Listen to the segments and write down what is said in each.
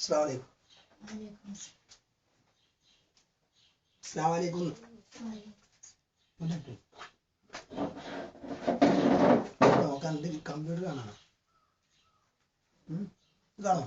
Assalamu alaikum. നോക്കാൻ computer കാണാനോ ഇതാണോ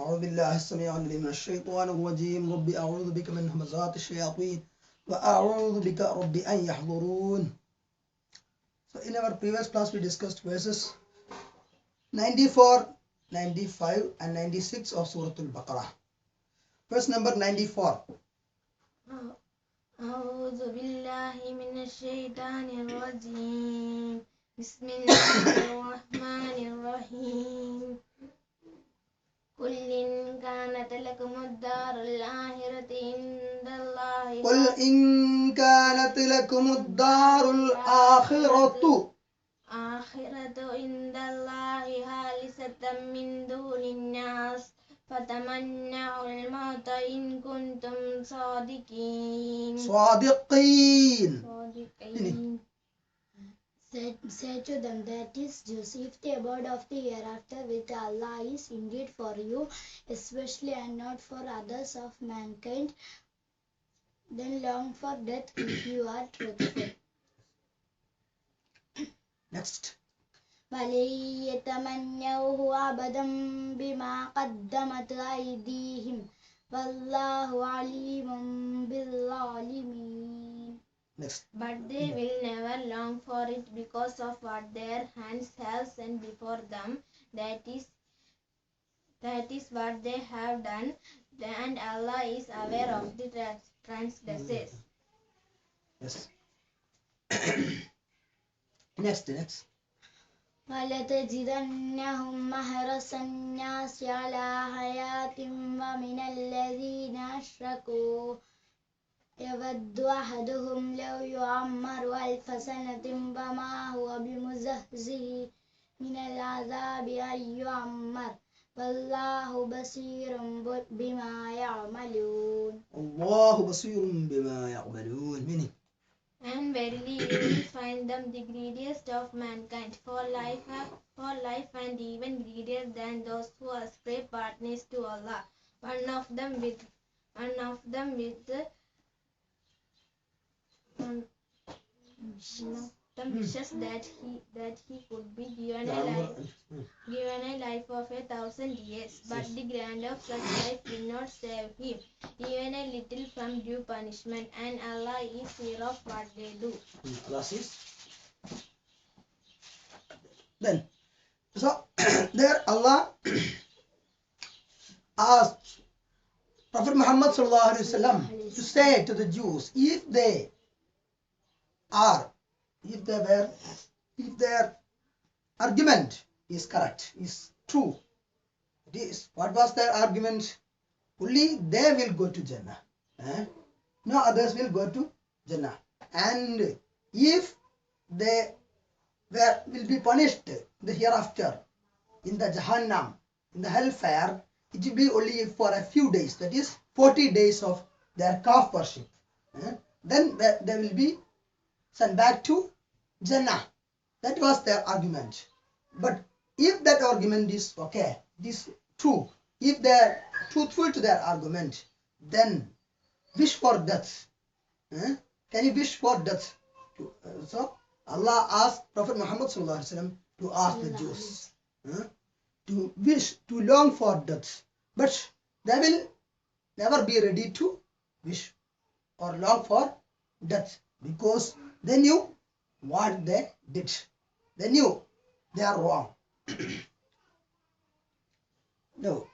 أعوذ بالله السميع العليم من الشيطان الرجيم رب أعوذ بك من همزات الشياطين وأعوذ بك رب أن يحضرون. So in our previous class we discussed verses 94, 95 and 96 of Surah Al-Baqarah. Verse number 94. أعوذ بالله من الشيطان الرجيم بسم الله الرحمن الرحيم قل إن كانت لكم الدار الآخرة عند الله قل إن كانت لكم الدار الآخرة عند الله خالصة من دون الناس فتمنوا الموت إن كنتم صادقين. Say to them, that is Jews, if the abode of the hereafter with Allah is indeed for you, especially and not for others of mankind, then long for death if you are truthful. Next. وَلَن يَتَمَنَّوْهُ أَبَدًا بِمَا قَدَّمَتْ أَيْدِيهِمْ وَاللَّهُ عَلِيمٌ بِالظَّالِمِينَ. Next. But they will never long for it because of what their hands have sent before them. That is what they have done, and Allah is aware of the transgressors. Yes. Next. وَلَتَجِدَنَّهُمْ أَحْرَصَ النَّاسِ عَلَى حَيَاةٍ وَمِنَ الَّذِينَ أَشْرَكُوا يَوَدُّ أَحَدُهُمْ لَوْ يُعَمَّرُ أَلْفَ سَنَةٍ وَمَا هُوَ بِمُزَحْزِحِهِ مِنَ الْعَذَابِ أَن يُعَمَّرَ وَاللَّهُ بَصِيرٌ بِمَا يَعْمَلُونَ. الله بصير بما يعملون. Meaning. And verily you will find them the greediest of mankind for life and even greedier than those who ascribe partners to Allah. One of them wishes that he could be given a life of 1,000 years, but the grant of such life will not save him even a little from due punishment, and Allah is aware of what they do. Classes. Then, so there Allah asked Prophet Muhammad sallallahu alaihi wasallam to say to the Jews, if their argument is correct, is true, what was their argument? Only they will go to Jannah. No others will go to Jannah. And if they will be punished the hereafter in the Jahannam, in the hellfire, it will be only for a few days, that is 40 days of their calf worship. Then they will be sent back to Jannah. That was their argument. But if that argument is okay, this true, if they are truthful to their argument, then wish for death. Can you wish for death? So Allah asked Prophet Muhammad sallallahu alaihi wasallam to ask the Jews to wish, to long for death, but they will never be ready to wish or long for death because they knew what they did. They knew they are wrong. No.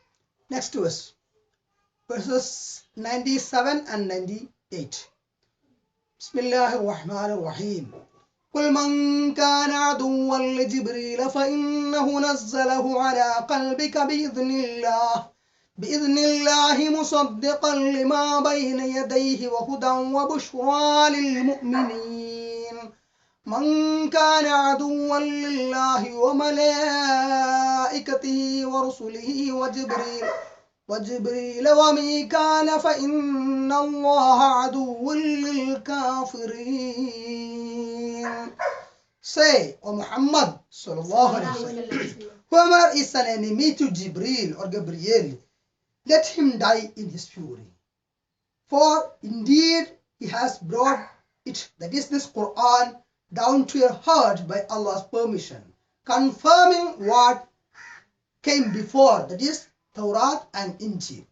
Next verse. Verses 97 and 98. Bismillahir Rahmanir Rahim. قل من كان عدوا لجبريل فإنه نزله على قلبك بإذن الله مصدقا لما بين يديه وهدى وبشرى للمؤمنين من كان عدوا لله وملائكته ورسله وجبريل وميكال فإن الله عدو للكافرين. Say, O Muhammad sallallahu alaihi wasallam, whoever is an enemy to Jibril or Gabriel, let him die in his fury. For indeed he has brought it, that is this Quran, down to your heart by Allah's permission, confirming what came before, that is Tawrat and Injil,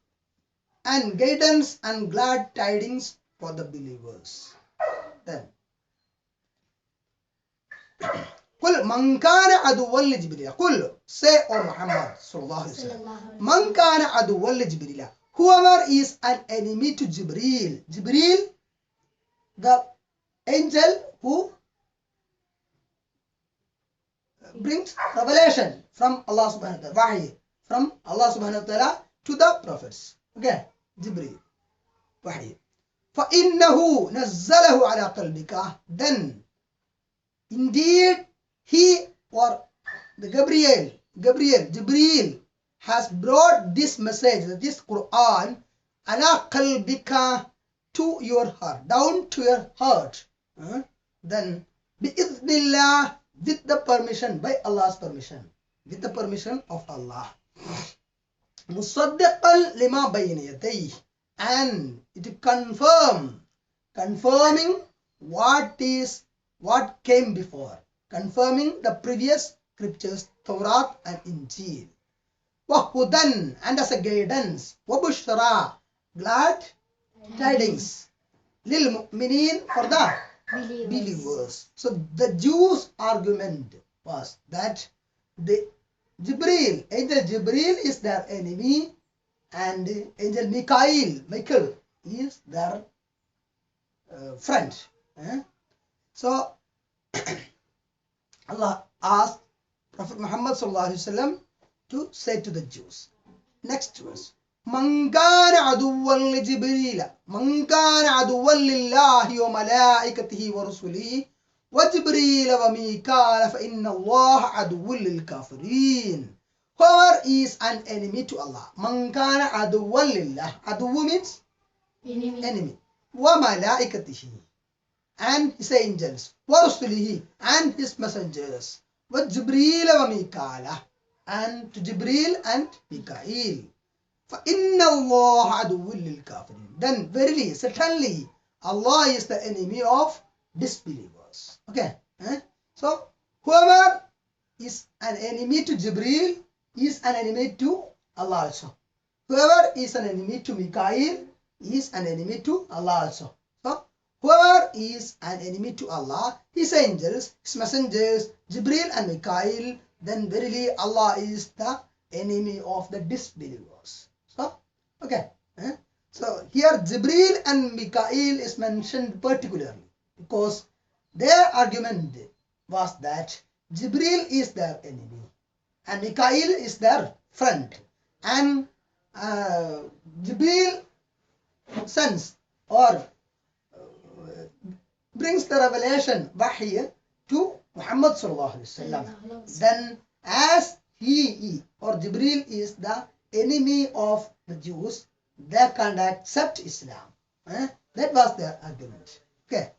and guidance and glad tidings for the believers. Then قل من كان عدوا لجبريل, قل, say, O Muhammad sallallahu alaihi wasallam, man kana aduwwan li Jibril, whoever is an enemy to Jibril. Jibril, the angel who brings revelation from Allah subhanahu wa ta'ala, wahy, from Allah subhanahu wa ta'ala to the prophets. Okay, Jibril, wahy. فَإِنَّهُ نَزَّلَهُ عَلَى قَلْبِكَ, then indeed he, or the Jibril has brought this message, this Quran, ala qalbika, to your heart, down to your heart. Then bi'idhnillah, with the permission, by Allah's permission, with the permission of Allah. Musaddiqan lima bayna yadayhi, and it confirming what came before, confirming the previous scriptures, Tawrat and Injil. Wahudan, and as a guidance, wabushra, glad tidings, lil mu'minin, for the believers. So the Jews' argument was that the angel Jibril is their enemy, and angel Michael is their friend. So Allah asked Prophet Muhammad sallallahu alaihi wasallam to say to the Jews. Next verse. من كان عدوا لجبريل من كان عدوا لله وملائكته ورسله وجبريل وميكال فإن الله عدو للكافرين. Whoever is an enemy to Allah. من كان عدوا لله. عدو means enemy. وملائكته, and his angels. ورسله, and his messengers. وجبريل وميكال, and to Jibril and Mikael. فَإِنَّ اللَّهَ عَدُوٌّ لِلْكَافِرِينَ. Then verily, certainly, Allah is the enemy of disbelievers. Okay. So, whoever is an enemy to Jibril is an enemy to Allah also. Whoever is an enemy to Mikael is an enemy to Allah also. So, whoever is an enemy to Allah, his angels, his messengers, Jibril and Mikael, then verily Allah is the enemy of the disbelievers. So, okay. So here Jibril and Mikael is mentioned particularly because their argument was that Jibril is their enemy and Mikael is their friend, and Jibril sends or brings the revelation wahy to Muhammad sallallahu alaihi wasallam. Then as he or Jibril is the enemy of the Jews, they can't accept Islam. That was their argument. Okay.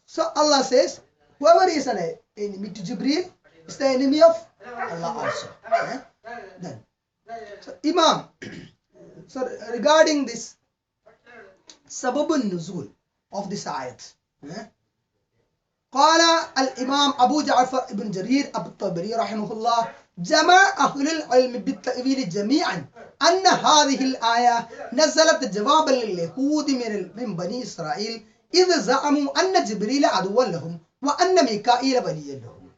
So Allah says, whoever is an enemy to Jibril is the enemy of Allah also. Then, so Imam, so regarding this sababun nuzul of this ayat, قال الإمام أبو جعفر ابن جرير الطبري رحمه الله جمع أهل العلم بالتأويل جميعا أن هذه الآية نزلت جوابا لليهود من بني إسرائيل إذ زعموا أن جبريل عدو لهم وأن ميكائيل ولي لهم.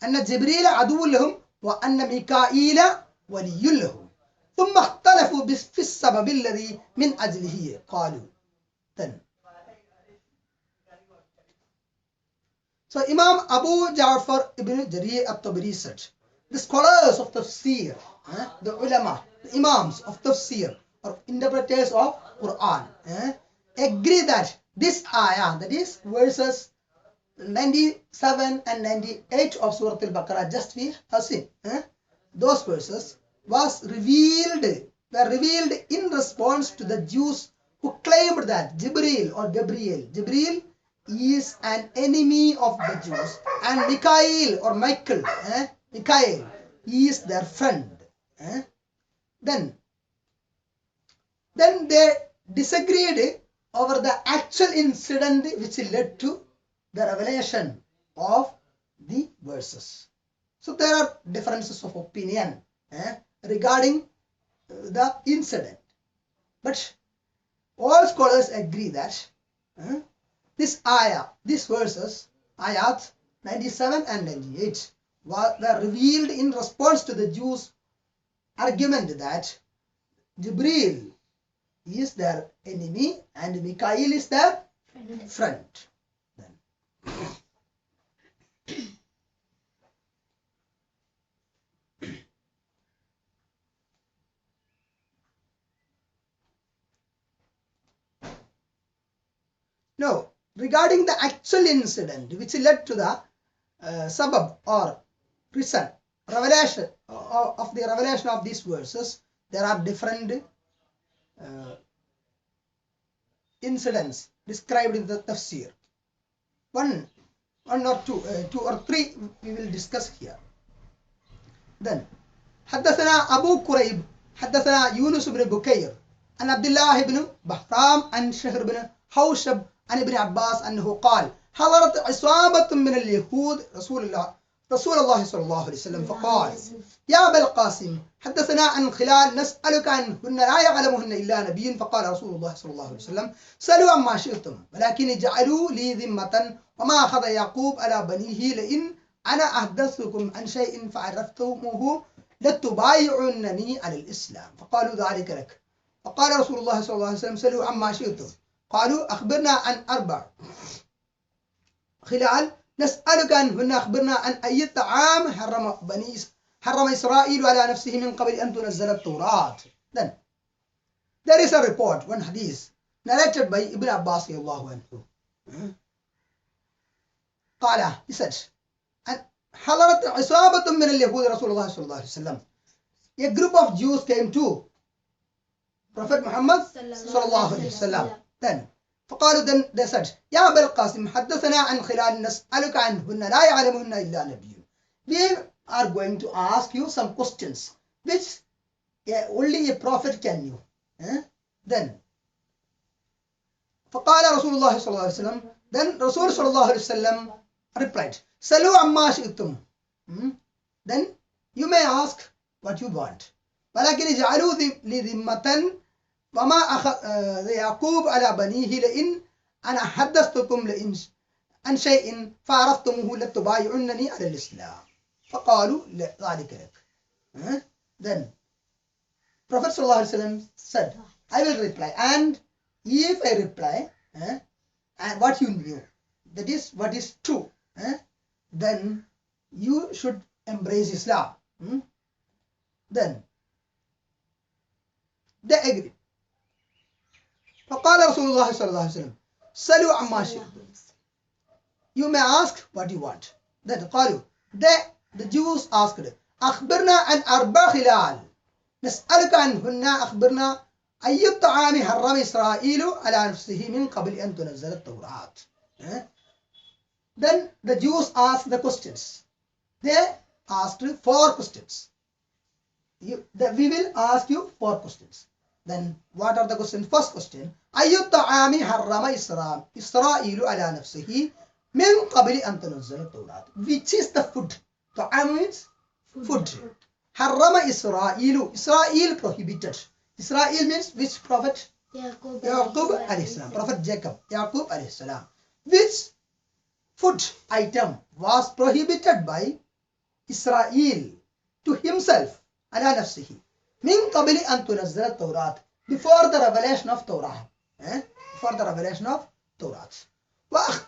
أن جبريل عدو لهم وأن ميكائيل ولي لهم. ثم اختلفوا في السبب الذي من أجله قالوا. So Imam Abu Ja'far ibn Jarir al-Tabari said, the scholars of tafsir, the ulama, the imams of tafsir or interpreters of Quran agree that this ayah, that is verses 97 and 98 of Surah Al-Baqarah, just we have seen. Those verses were revealed in response to the Jews who claimed that Jibril or Gabriel is an enemy of the Jews, and Michael is their friend. Then they disagreed over the actual incident which led to the revelation of the verses. So there are differences of opinion regarding the incident, but all scholars agree that this ayah, these verses, ayat 97 and 98, were revealed in response to the Jews' argument that Jibril is their enemy and Mikael is their friend. Now, regarding the actual incident which led to the sabab or reason, revelation of these verses, there are different incidents described in the tafsir. One or two or three we will discuss here. Then, حدثنا أبو كريب حدثنا يونس بن بكير عن عبد الله بن بهرام عن شهر بن حوشب عن ابن عباس أنه قال: حضرت عصابة من اليهود رسول الله صلى الله عليه وسلم فقال: يا أبا القاسم حدثنا عن خلال نسألك عنهن لا يعلمهن إلا نبي. فقال رسول الله صلى الله عليه وسلم: سلوا عما شئتم ولكن اجعلوا لي ذمة وما أخذ يعقوب على بنيه لئن أنا أحدثكم عن شيء فعرفتموه لتبايعنني على الإسلام. فقالوا: ذلك لك. فقال رسول الله صلى الله عليه وسلم: سلوا عما شئتم. قالوا: أخبرنا عن أربع خلال نسألك عنهن أخبرنا عن أي طعام حرم إسرائيل على نفسه من قبل أن تنزل التوراة. Then there is a report, one hadith narrated by Ibn Abbas الله عنه. قال, he said, حضرت عصابة من اليهود رسول الله صلى الله عليه وسلم. A group of Jews came to Prophet Muhammad صلى الله عليه وسلم. Then فقالوا, they said: يا أبا القاسم حدثنا عن خلال نسألك عنهن لا يعلمهن إلا نبي. We are going to ask you some questions which only a prophet can know. Then فقال رسول الله صلى الله عليه وسلم, then Rasul صلى الله عليه وسلم replied: سلوا عما شئتم. Then you may ask what you want. ولكن اجعلوا لي ذمة وما أخذ يعقوب على بنيه لئن أنا حدثتكم عن شيء فعرفتموه لتبايعنني على الإسلام. فقالوا: ذلك لك. Then Prophet صلى الله عليه وسلم said, I will reply, and if I reply and what you knew, that is what is true, then you should embrace Islam. Then they agreed. فقال رسول الله صلى الله عليه وسلم: سلوا عما شئتم. You may ask what you want. Then قالوا, the Jews asked: أخبرنا عن أربع خلال نسألك عنهن أخبرنا أي الطعام حرم إسرائيل على نفسه من قبل أن تنزل التوراة. Then the Jews asked the questions. They asked 4 questions. We will ask you 4 questions. Then what are the questions? First question: أي الطعام حرم إسرائيل على نفسه من قبل أن تنزل التوراة. Which is the food? طعام means food. حرم إسرائيل. Israel prohibited. Israel means which prophet? Yaqub alayhi salam. Prophet Jacob. Yaqub alayhi salam. Which food item was prohibited by Israel to himself على نفسه من قبل أن تنزل التوراة, before the revelation of Torah. Before the revelation of Torah.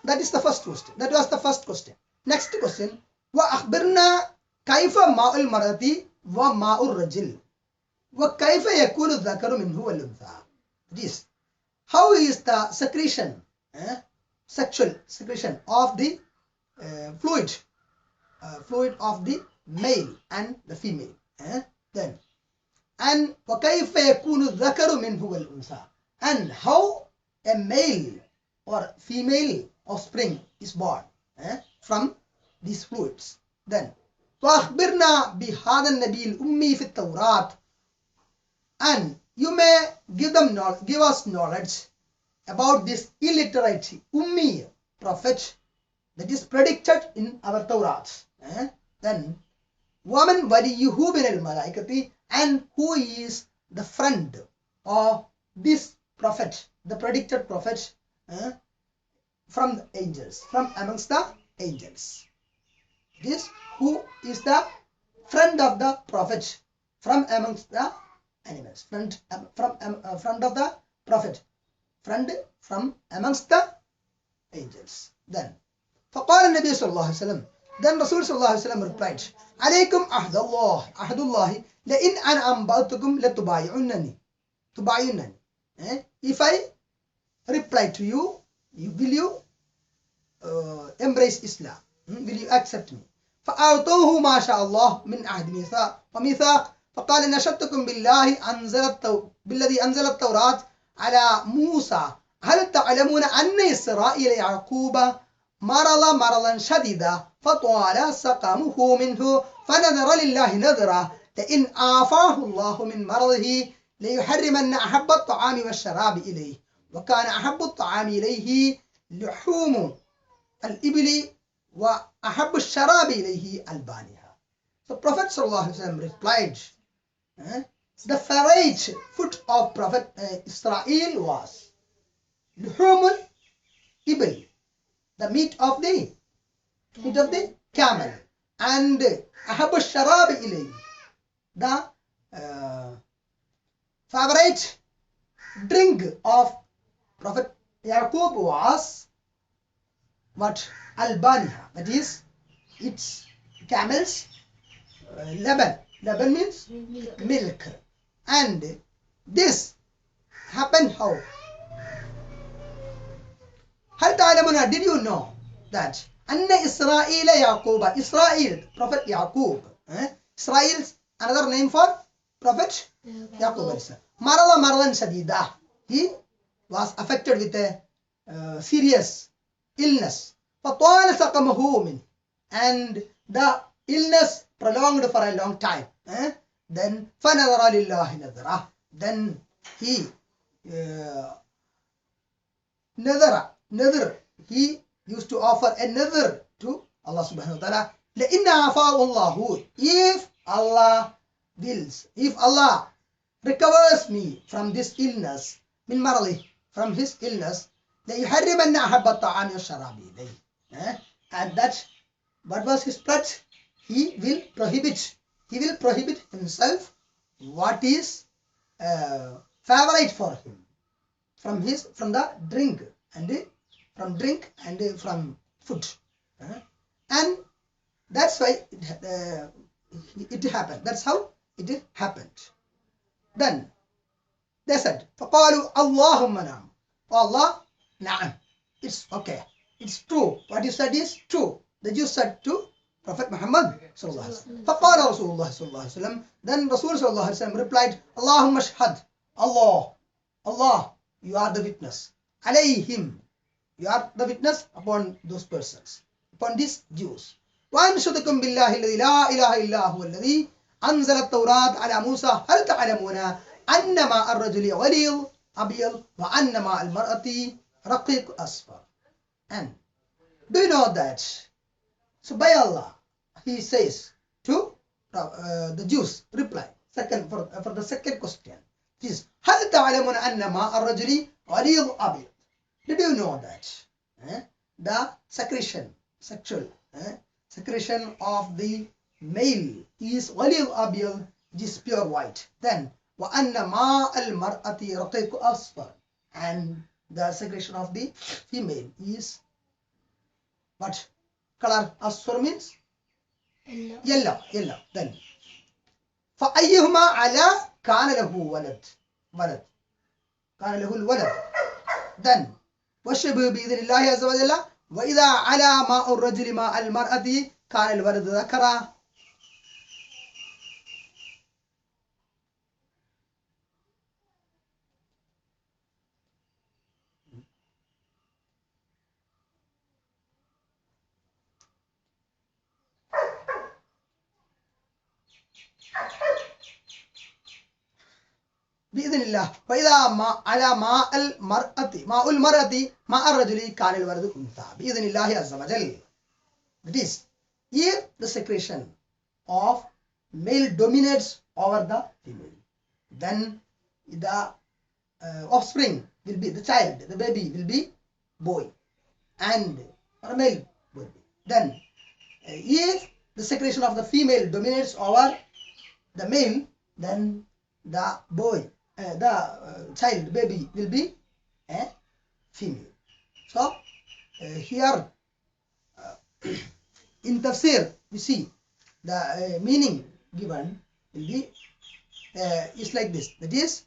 That is the first question. That was the first question. Next question: وأخبرنا كيف ماء المرأة وماء الرجل وكيف يكون الذكر منه والأنثى. This: how is the secretion sexual secretion of the fluid of the male and the female. Then and وكيف يكون الذكر منه والأنثى, and how a male or female offspring is born from these fluids. Then وأخبرنا بهذا النبي الأمي في التوراة, and you may give us knowledge about this illiterate Ummi prophet that is predicted in our Torah. Then ومن وليه من الملائكة, and who is the friend of this prophet, the predicted prophet, from the angels, from amongst the angels. This who is the friend of the prophet from amongst the animals, friend of the prophet, friend from amongst the angels. Then فقال النبي صلى الله عليه وسلم, then Rasul صلى الله عليه وسلم replied, عليكم عهد الله لئن أنا أنبأتكم لتبايعنني. If I reply to you, will you embrace Islam? Will you accept me? فأعطوه ما شاء الله من عهد وميثاق, فقال نشدتكم بالذي أنزل التوراة على موسى, هل تعلمون أن إسرائيل يعقوب مرضا شديدا فطال سقمه منه فنذر لله نذرا لئن آفاه الله من مرضه ليحرمن أحب الطعام والشراب إليه وكان أحب الطعام إليه لحوم الإبل وأحب الشراب إليه ألبانها. So Prophet ﷺ replied, the favorite food of Prophet Israel was لحوم الإبل, the meat of the camel, and أحب الشراب إليه, the favorite drink of Prophet Yaqub was what? Albaniha, that is its camel's laban. Laban means milk. And this happened how? هل تعلمون, did you know that أن إسرائيل يعقوب, Israel, Prophet Yaqub, Israel's another name for Prophet Yaqub, مرضا شديدا, he was affected with a serious illness, فطال سقمه منه, and the illness prolonged for a long time. Then فنذر لله نذرا, then he nether, he used to offer a nether to Allah subhanahu wa ta'ala. لَإِنَّ عَفَاهُ اللَّهُ, if Allah wills, if Allah recovers me from this illness, min marali, from his illness, لَيُحَرِّمَنَّ أَحَبَّ الطَّعَامِ وَالشَّرَابِ إِلَيْهِ, and that, what was his pledge? He will prohibit himself what is favorite for him from the drink and from food, and that's why it happened. That's how it happened. Then they said, فقالوا اللهم نعم, Allah, نعم, it's okay, it's true, what you said is true. The Jews said to Prophet Muhammad sallallahu alaihi wasallam. فقال رسول الله صلى الله عليه وسلم, then Rasul sallallahu alaihi wasallam replied, اللهم اشهد, Allah, you are the witness, عليهم, you are the witness upon those persons, upon these Jews. وأنشدكم بالله الذي لا إله إلا هو الذي أنزل التوراة على موسى هل تعلمون أن ماء الرجل غليظ أبيض وأن ماء المرأة رقيق أصفر. And do you know that? So by Allah, he says to the Jews, reply second for the second question, is هل تعلمون أن ماء الرجل غليظ أبيض. Did you know that the sexual secretion of the male is غليظ أبيض, it is pure white. Then وأن ماء المرأة رقيق أصفر, and the secretion of the female is what color? أصفر means yellow. Then فأيهما على كان له ولد كان له الولد. Then وَالشِّبْهُ بِإِذْنِ اللَّهِ عَزَّ وَجَلَّ وَإِذَا عَلَى مَاءُ الرَّجُلِ مَاءَ الْمَرْأَةِ كَانَ الْوَلَدُ ذَكَرًا. بإذن الله وإذا ما على ماء المرأة ماء الرجل كان الولد أنثى بإذن الله عز وجل. That is, if the secretion of male dominates over the female, then the offspring will be, the child, the baby will be boy, and or a male baby. Then if the secretion of the female dominates over the male, then the boy, the child, baby will be a female. So here in tafsir we see the meaning given will be is like this. That is,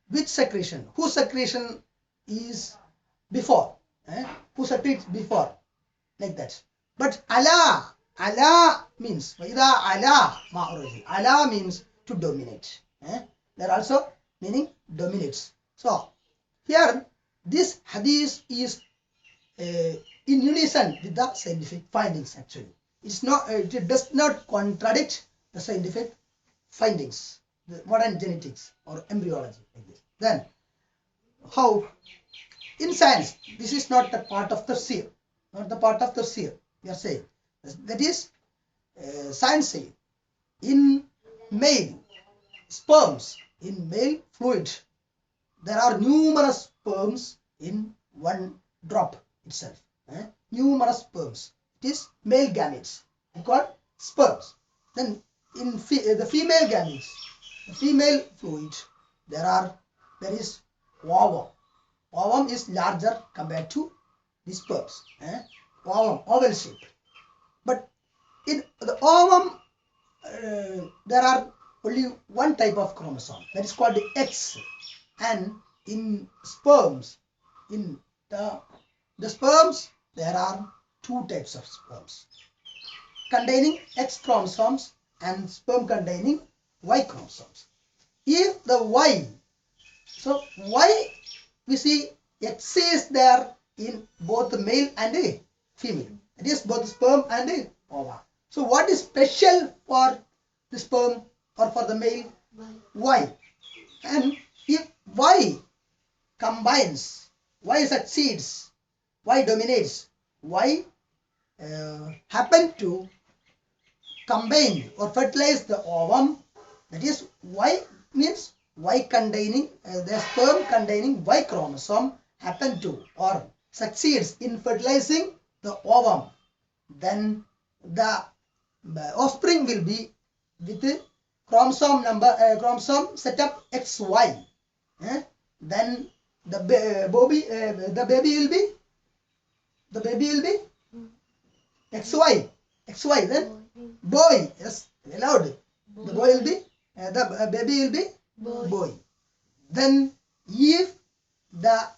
which secretion, whose secretion is before, who secretes before, like that. But ala means ala means to dominate. There also meaning dominates. So here this hadith is in unison with the scientific findings. Actually, it's not, it does not contradict the scientific findings, the modern genetics or embryology, like this. Then how in science this is not a part of the seer, not the part of the seer. We are saying that is science say in male sperms, in male fluid, there are numerous sperms in one drop itself. Numerous sperms. It is male gametes. We call sperms. Then in the female gametes, the female fluid, there is ovum. Ovum is larger compared to the sperms. Ovum, oval shape. But in the ovum, there are only one type of chromosome, that is called the X. And in sperms, in the sperms, there are two types of sperms containing X chromosomes and sperm containing Y chromosomes. If the Y, so Y, we see X is there in both the male and the female. It is both sperm and the ova. So what is special for the sperm or for the male? Y. And if Y combines, Y succeeds, Y dominates, Y happen to combine or fertilize the ovum, that is Y means Y containing, the sperm containing Y chromosome happen to or succeeds in fertilizing the ovum, then the offspring will be with the chromosome number, chromosome setup XY. Then the baby will be XY. Then boy. Yes, allowed. The boy will be the baby will be boy. Then if the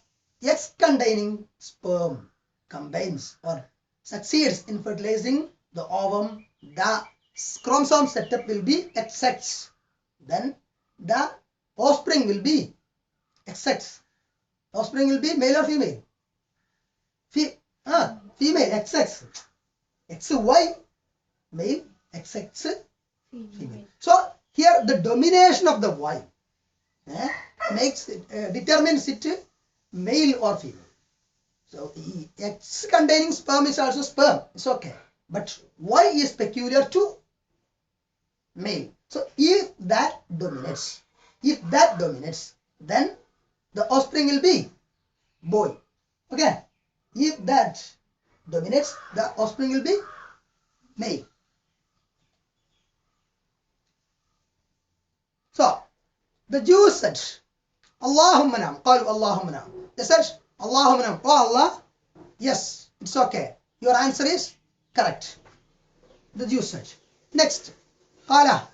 X containing sperm combines or succeeds in fertilizing the ovum, the chromosome setup will be XX. Then the offspring will be XX. Offspring will be male or female? Female, XX. XY male, XX female. So here the domination of the Y makes it, determines it male or female. So X containing sperm is also sperm. It's okay. But Y is peculiar to male. So if that dominates, then the offspring will be boy. Okay. If that dominates, the offspring will be male. So the Jews said, Allahumma nam. Qalu Allahumma nam. They said, Allahumma nam. Oh Allah, yes, it's okay. Your answer is correct. The Jews said. Next, Qala,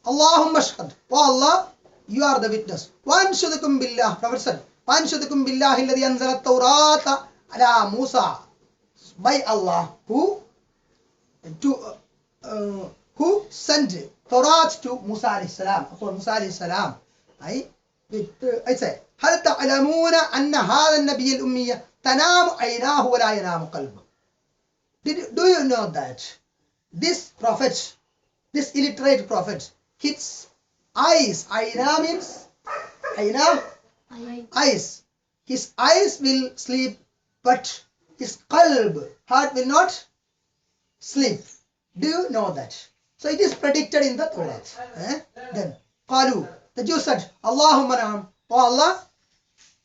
Allahumma shahad. Oh Allah, you are the witness. Wa anshudukum billah. Prophet said, وأنشدكم بالله الذي أنزل التوراة على موسى, by Allah who sent Torah to Musa alayhi salam. For Musa alayhi salam, I say, هل تعلمون أن هذا النبي الأمي تنام عيناه ولا ينام قلبه? Do you know that this prophet, this illiterate prophet, his eyes, Aina means Aina, eyes, his eyes will sleep, but his qalb, heart, will not sleep. Do you know that? So it is predicted in the Torah. Then Qalu, the Jews said, Allahumma naam, oh Allah,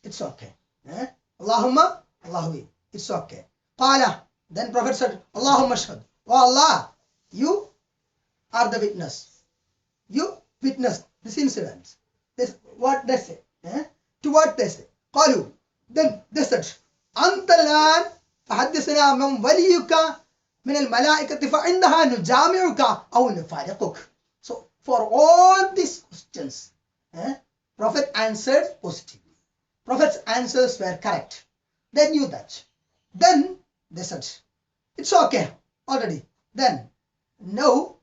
it's okay. Allahumma, Allahui, it's okay. Qala, then Prophet said, Allahumma shahad, oh Allah, you are the witness. You witnessed this incident. This what they say. To what they say. Qalu, then they said, Anta lan fahaddithna man waliyuka min al-malaikati fa'indaha nujami'uka aw nufariquk. So for all these questions, Prophet answered positively. Prophet's answers were correct. They knew that. Then they said, it's okay already. Then now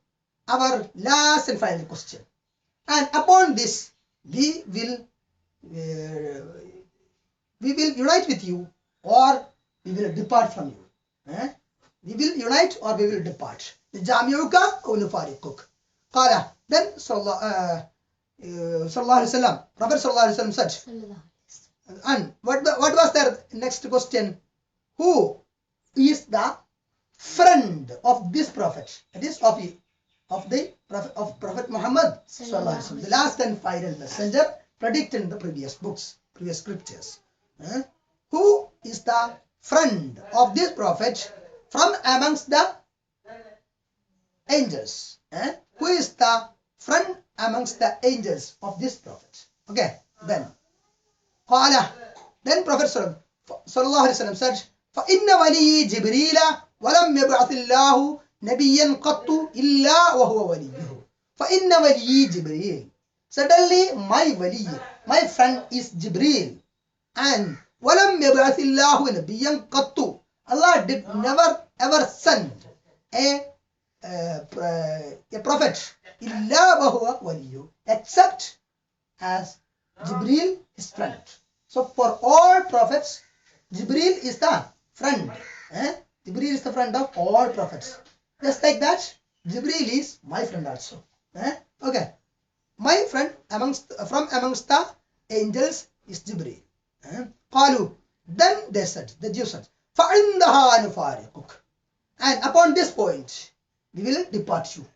our last and final question. And upon this we will unite with you, or we will depart from you. We will unite or we will depart. Jami'uka aw nufariquk. Qala, then sallallahu alaihi wasallam, Prophet sallallahu alaihi wasallam said, and what was their next question? Who is the friend of this prophet? That is of Prophet Muhammad sallallahu alaihi wasallam, the last and final messenger predicted in the previous books, previous scriptures. Who is the friend of this prophet from amongst the angels? Who is the friend amongst the angels of this prophet? Okay, then Qala, then Prophet sallallahu alaihi wasallam said, فَإِنَّ وَلِيِّ جِبْرِيلَ وَلَمْ يَبْعَثِ اللَّهُ نَبِيًّا قَطُّ إِلَّا وَهُوَ وَلِيُّهُ. فَإِنَّ وَلِيِّ جِبْرِيلَ. Suddenly my wali, my friend is Jibreel. And وَلَمْ يَبْعَثِ اللَّهُ نَبِيًّا قَطُّ. Allah did never ever send a prophet إِلَّا وَهُوَ وَلِيُّهُ, except as Jibreel his friend. So for all prophets, Jibreel is the friend. Jibreel is the friend of all prophets. Just like that, Jibreel is my friend also. Okay. My friend from amongst the angels is Jibreel. Qalu, then they said, the Jews said, فَعِنْدَهَا نُفَارِقُكَ. And upon this point, we will depart you.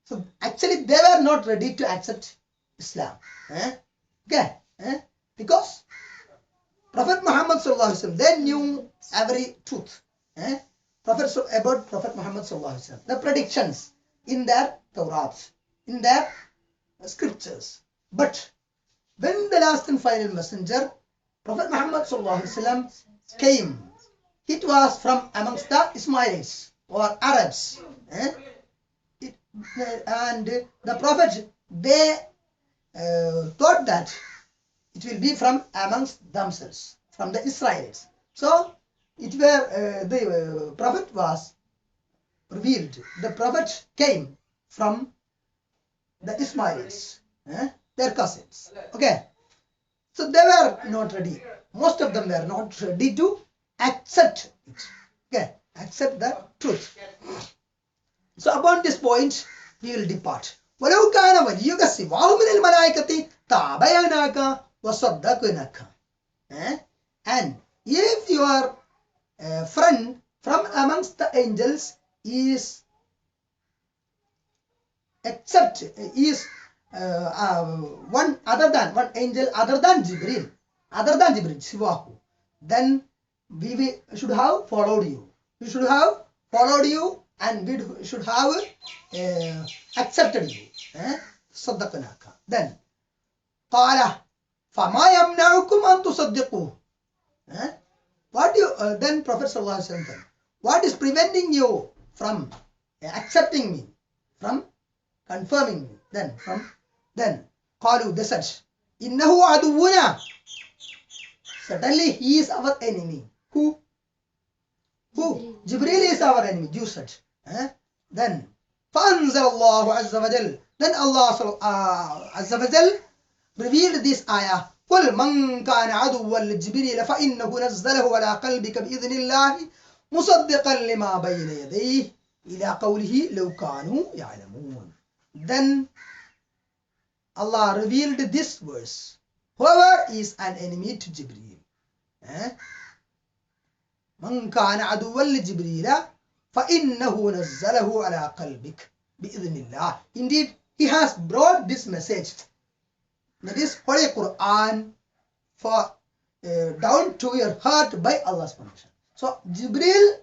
So actually they were not ready to accept Islam. Okay. Because Prophet Muhammad sallallahu alaihi wasallam, they knew every truth. About Prophet Muhammad sallallahu alaihi wasallam, the predictions in their Torah, in their scriptures. But when the last and final messenger, Prophet Muhammad sallallahu alaihi wasallam, came, it was from amongst the Ismailis or Arabs. And the Prophet, they thought that it will be from amongst themselves, from the Israelites. So it were the Prophet was revealed. The Prophet came from the Ismailis, their cousins. Okay. So they were not ready. Most of them were not ready to accept it. Okay. Accept the truth. So upon this point, we will depart. وَلَوْ كَانَ وَلِيُّكَ سِوَاهُ مِنَ الْمَلَائِكَةِ تَابَيَنَاكَ وَصَدَّقْنَاكَ. And if your friend from amongst the angels is one angel other than Jibreel, Sivahu, then we should have followed you. We should have followed you and we should have accepted you. صدقناك. Then قال فما يمنعكم أن تصدقوه. What you then Prophet sallallahu alaihi wasallam said, what is preventing you from accepting me, from confirming me? Then قالوا, they said, إنه عدونا Certainly he is our enemy. Who? Jibreel is our enemy. You said. Then فأنزل الله عز وجل. Then Allah عز وجل revealed this ayah. قل من كان عدوا لجبريل فإنه نزله على قلبك بإذن الله مصدقا لما بين يديه إلى قوله لو كانوا يعلمون. Then Allah revealed this verse. Whoever is an enemy to Jibreel, من كان عدوا لجبريل فإنه نزله على قلبك بإذن الله. Indeed, he has brought this message, that is Holy Quran, for down to your heart by Allah's permission. So Jibreel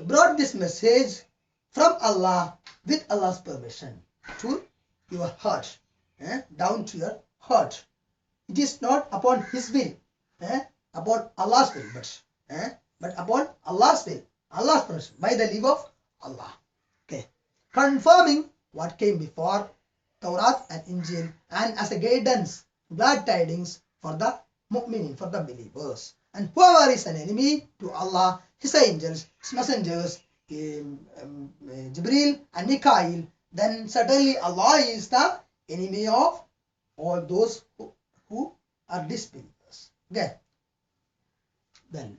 brought this message from Allah with Allah's permission to your heart, down to your heart. It is not upon his will, upon Allah's will, but upon Allah's will, Allah's permission, by the leave of Allah. Okay, confirming what came before Tawrat and Injil, and as a guidance, glad tidings for the mu'minin, for the believers. And whoever is an enemy to Allah, his angels, his messengers, Jibreel and Mikael, then certainly Allah is the enemy of all those who are disbelievers. Okay. Then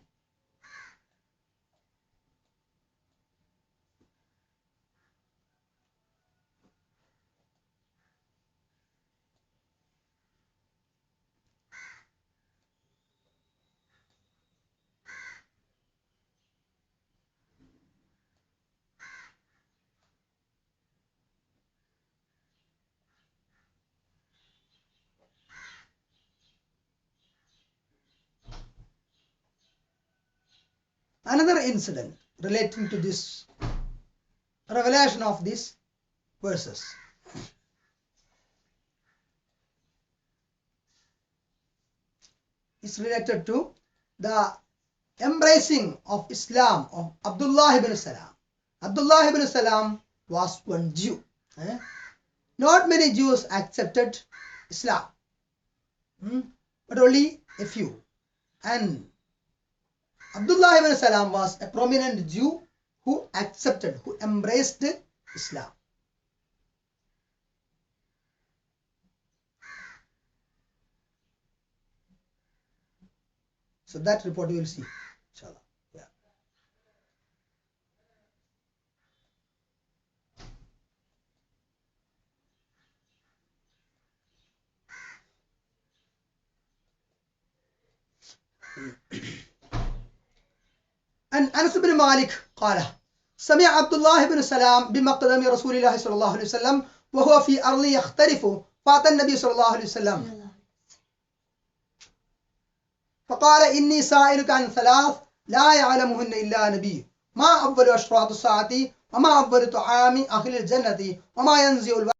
another incident relating to this revelation of these verses. Is related to the embracing of Islam of Abdullah ibn Salam. Abdullah ibn Salam was one Jew. Not many Jews accepted Islam, but only a few. And Abdullah ibn Salam was a prominent Jew who accepted, who embraced Islam. So that report you will see, inshallah. Yeah. And Anas ibn Malik قال سمع عبد الله بن سلام بمقدم رسول الله صلى الله عليه وسلم وهو في أرض يختلف فأتى النبي صلى الله عليه وسلم فقال إني سائلك عن ثلاث لا يعلمهن إلا نبي ما أول أشراط الساعة وما أول طعام أهل الجنة وما ينزع